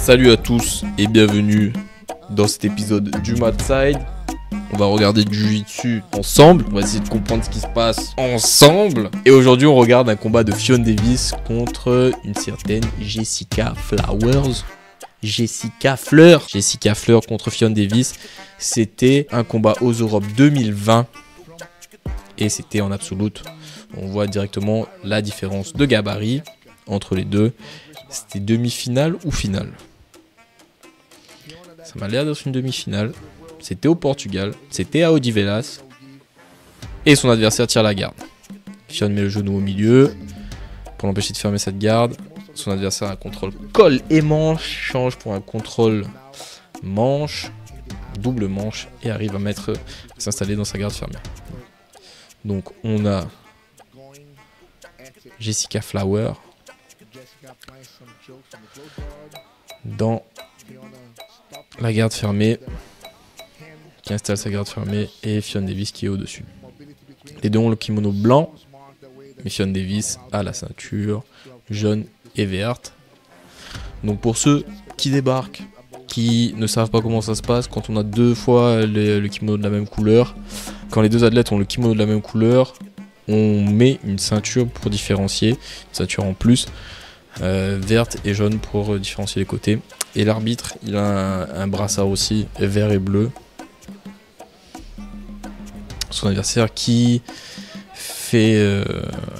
Salut à tous et bienvenue dans cet épisode du Mad Side. On va regarder du jiu-jitsu ensemble, on va essayer de comprendre ce qui se passe ensemble. Et aujourd'hui on regarde un combat de Ffion Davis contre une certaine Jessica Flowers. Jessica Fleur contre Ffion Davis. C'était un combat aux Europes 2020 et c'était en absolute. On voit directement la différence de gabarit entre les deux. C'était demi-finale ou finale? Ça m'a l'air d'être une demi-finale. C'était au Portugal. C'était à Odivelas. Et son adversaire tire la garde. Ffion met le genou au milieu pour l'empêcher de fermer cette garde. Son adversaire a un contrôle col et manche. Change pour un contrôle manche. Double manche. Et arrive à s'installer dans sa garde fermée. Donc on a Jessica Flower dans la garde fermée, qui installe sa garde fermée, et Ffion Davis qui est au-dessus. Les deux ont le kimono blanc, mais Ffion Davis a la ceinture jaune et verte. Donc pour ceux qui débarquent, qui ne savent pas comment ça se passe, quand on a deux fois le kimono de la même couleur, quand les deux athlètes ont le kimono de la même couleur, on met une ceinture pour différencier, une ceinture en plus, verte et jaune pour différencier les côtés. Et l'arbitre, il a un brassard aussi, vert et bleu. Son adversaire qui fait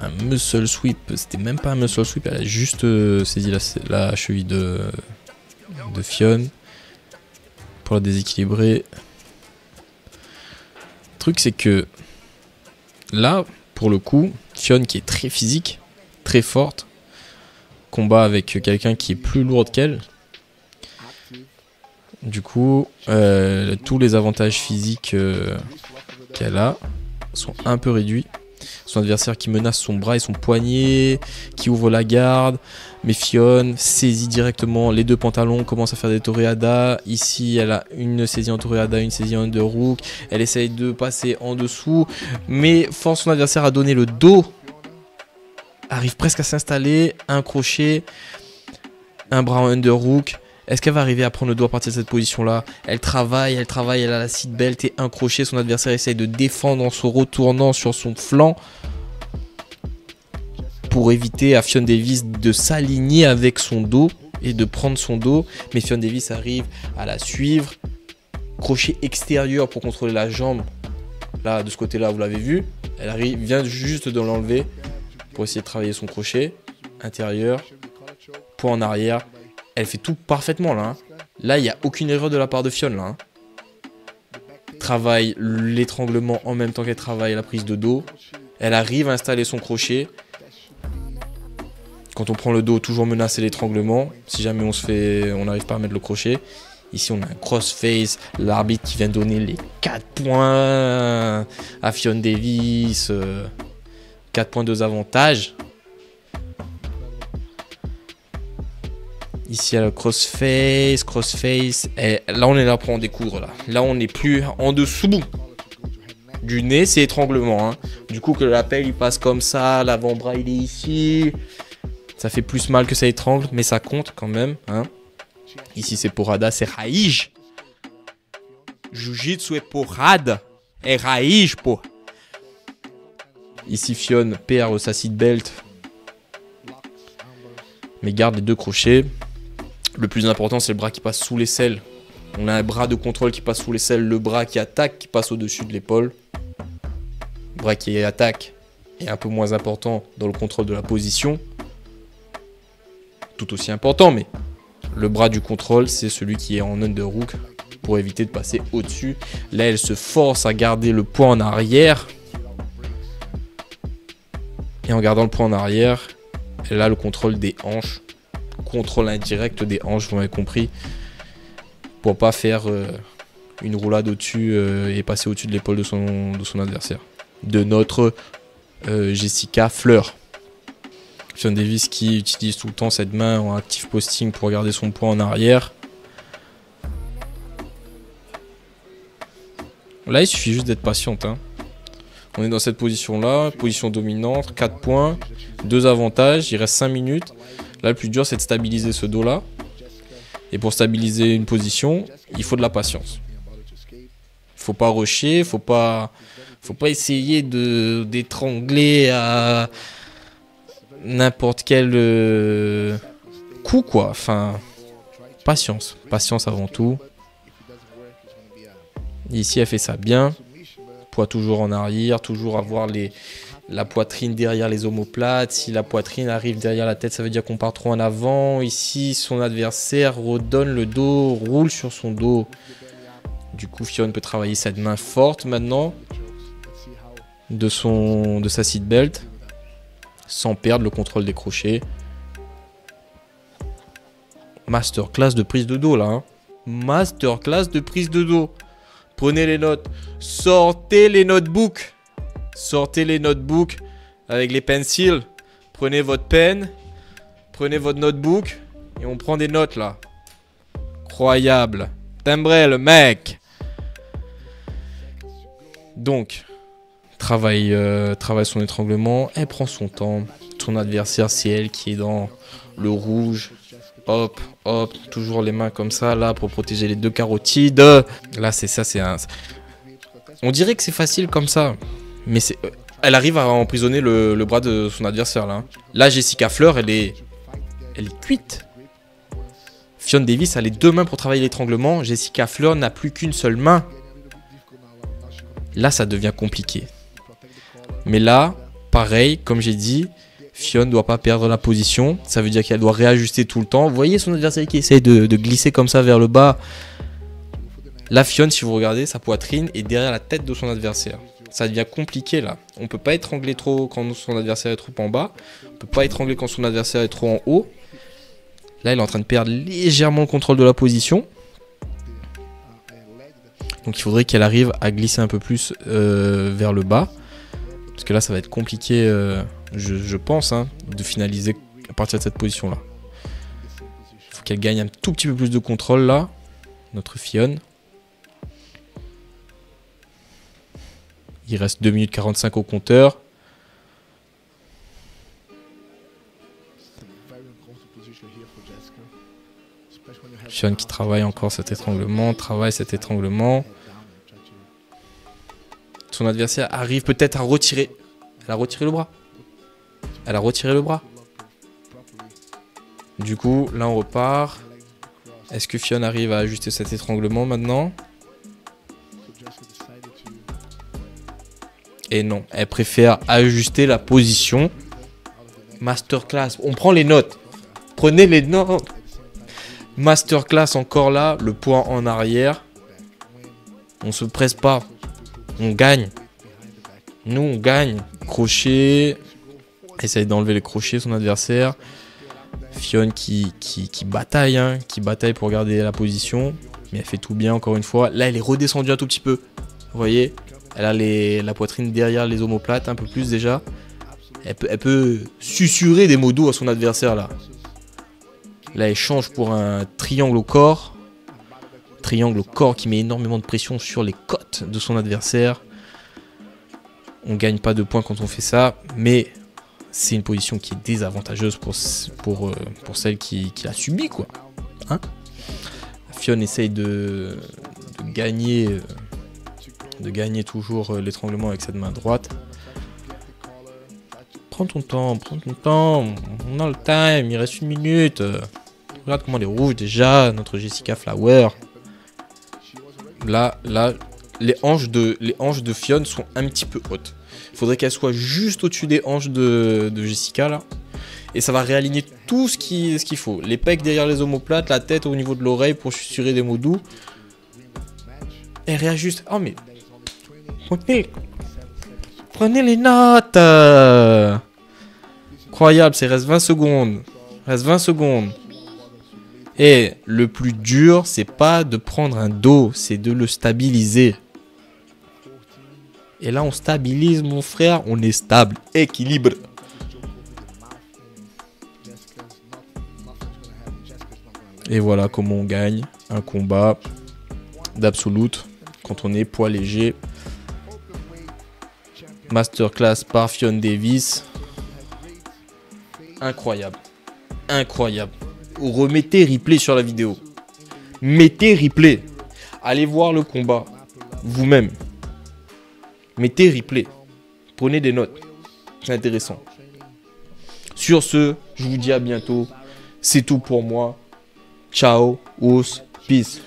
un muscle sweep. C'était même pas un muscle sweep, elle a juste saisi la cheville de Ffion pour la déséquilibrer. Le truc, c'est que là, pour le coup, Ffion qui est très physique, très forte, combat avec quelqu'un qui est plus lourde qu'elle. Du coup, tous les avantages physiques qu'elle a sont un peu réduits. Son adversaire qui menace son bras et son poignet, qui ouvre la garde. Mais Ffion saisit directement les deux pantalons, commence à faire des toreadas. Ici, elle a une saisie en toreada, une saisie en underhook. Elle essaye de passer en dessous, mais force son adversaire à donner le dos. Arrive presque à s'installer, un crochet, un bras en underhook. Est-ce qu'elle va arriver à prendre le dos à partir de cette position-là? Elle travaille, elle a la seat belt et un crochet. Son adversaire essaye de défendre en se retournant sur son flanc pour éviter à Ffion Davis de s'aligner avec son dos et de prendre son dos. Mais Ffion Davis arrive à la suivre. Crochet extérieur pour contrôler la jambe. Là, de ce côté-là, vous l'avez vu. Elle vient juste de l'enlever pour essayer de travailler son crochet. Intérieur, point en arrière. Elle fait tout parfaitement là. Là, il n'y a aucune erreur de la part de Ffion là. Travaille l'étranglement en même temps qu'elle travaille la prise de dos. Elle arrive à installer son crochet. Quand on prend le dos, toujours menacer l'étranglement. Si jamais on n'arrive pas à mettre le crochet. Ici, on a un crossface. L'arbitre qui vient donner les 4 points à Ffion Davis. 4 points de avantage. Ici, il y a le crossface. Et là, on est là pour en découdre. Là, on n'est plus en dessous du nez, c'est étranglement. Du coup, que l'appel, il passe comme ça. L'avant-bras, il est ici. Ça fait plus mal que ça étrangle, mais ça compte quand même. Ici, c'est porrada, c'est raïj. Jiu-jitsu est porrada. Et raïj, po. Ici, Ffion perd sa seat belt, mais garde les deux crochets. Le plus important, c'est le bras qui passe sous l'aisselle. On a un bras de contrôle qui passe sous l'aisselle, le bras qui attaque qui passe au-dessus de l'épaule. Le bras qui attaque est un peu moins important dans le contrôle de la position. Tout aussi important, mais le bras du contrôle, c'est celui qui est en underhook pour éviter de passer au-dessus. Là, elle se force à garder le poids en arrière. Et en gardant le poids en arrière, elle a le contrôle des hanches. Contrôle indirect des hanches, vous m'avez compris. Pour pas faire une roulade au-dessus et passer au-dessus de l'épaule de son adversaire. De notre Jessica Fleur. Ffion Davis qui utilise tout le temps cette main en active posting pour garder son poids en arrière. Là, il suffit juste d'être patiente. On est dans cette position-là, position dominante, 4 points, 2 avantages, il reste 5 minutes. Là, le plus dur, c'est de stabiliser ce dos-là. Et pour stabiliser une position, il faut de la patience. Faut pas rusher, faut pas essayer d'étrangler à n'importe quel coup, quoi. Enfin, patience avant tout. Ici, elle fait ça bien. Poids toujours en arrière, toujours avoir la poitrine derrière les omoplates. Si la poitrine arrive derrière la tête, ça veut dire qu'on part trop en avant. Ici, son adversaire redonne le dos, roule sur son dos. Du coup, Fionn peut travailler cette main forte maintenant de sa seatbelt sans perdre le contrôle des crochets. Masterclass de prise de dos là. Hein. Masterclass de prise de dos. Prenez les notes. Sortez les notebooks. Sortez les notebooks avec les pencils. Prenez votre pen. Prenez votre notebook. Et on prend des notes là. Incroyable. Timbré le mec. Donc, travaille son étranglement. Elle prend son temps. Son adversaire, c'est elle qui est dans le rouge. Hop, hop, toujours les mains comme ça, là, pour protéger les deux carotides. Là, c'est ça, on dirait que c'est facile comme ça. Mais elle arrive à emprisonner le bras de son adversaire, là. Là, Jessica Fleur, elle est cuite. Fionn Davis a les deux mains pour travailler l'étranglement. Jessica Fleur n'a plus qu'une seule main. Là, ça devient compliqué. Mais là, pareil, comme j'ai dit, Fionn ne doit pas perdre la position. Ça veut dire qu'elle doit réajuster tout le temps. Vous voyez son adversaire qui essaye de glisser comme ça vers le bas. Là, Fionn, si vous regardez, sa poitrine est derrière la tête de son adversaire. Ça devient compliqué là. On ne peut pas étrangler trop quand son adversaire est trop en bas. On ne peut pas étrangler quand son adversaire est trop en haut. Là, il est en train de perdre légèrement le contrôle de la position. Donc il faudrait qu'elle arrive à glisser un peu plus vers le bas. Parce que là, ça va être compliqué, je pense, hein, de finaliser à partir de cette position-là. Il faut qu'elle gagne un tout petit peu plus de contrôle là. Notre Fionn. Il reste 2 minutes 45 au compteur. Fionn qui travaille encore cet étranglement, Son adversaire arrive peut-être à retirer. Elle a retiré le bras. Du coup, là on repart. Est-ce que Fionn arrive à ajuster cet étranglement maintenant? Et non, elle préfère ajuster la position. Masterclass, on prend les notes. Prenez les notes. Masterclass encore là, le poids en arrière. On se presse pas. On gagne. Nous, on gagne. Crochet. Essaye d'enlever les crochets, son adversaire. Fionn qui bataille, hein, qui bataille pour garder la position. Mais elle fait tout bien, encore une fois. Là, elle est redescendue un tout petit peu. Vous voyez? Elle a la poitrine derrière les omoplates, un peu plus déjà. Elle peut susurrer des mots doux à son adversaire, là. Là, elle change pour un triangle au corps. Triangle au corps qui met énormément de pression sur les côtes de son adversaire. On ne gagne pas de points quand on fait ça, mais c'est une position qui est désavantageuse pour celle qui l'a subie, quoi. Hein? Fionn essaye de gagner toujours l'étranglement avec cette main droite. Prends ton temps, on a le time, il reste 1 minute. Regarde comment elle est rouge déjà, notre Jessica Flower. Là, les hanches de Fionn sont un petit peu hautes. Il faudrait qu'elle soit juste au-dessus des hanches de Jessica là. Et ça va réaligner tout ce qu'il faut. Les pecs derrière les omoplates, la tête au niveau de l'oreille pour susurrer des mots doux. Elle réajuste. Oh mais... Prenez les notes. Incroyable, il reste 20 secondes. Et le plus dur, c'est pas de prendre un dos, c'est de le stabiliser. Et là, on stabilise, mon frère, on est stable, équilibre. Et voilà comment on gagne un combat d'absolute quand on est poids léger. Masterclass par Fionn Davis. Incroyable. Remettez replay sur la vidéo. Mettez replay. Allez voir le combat vous-même. Mettez replay. Prenez des notes. C'est intéressant. Sur ce, je vous dis à bientôt. C'est tout pour moi. Ciao, os, peace.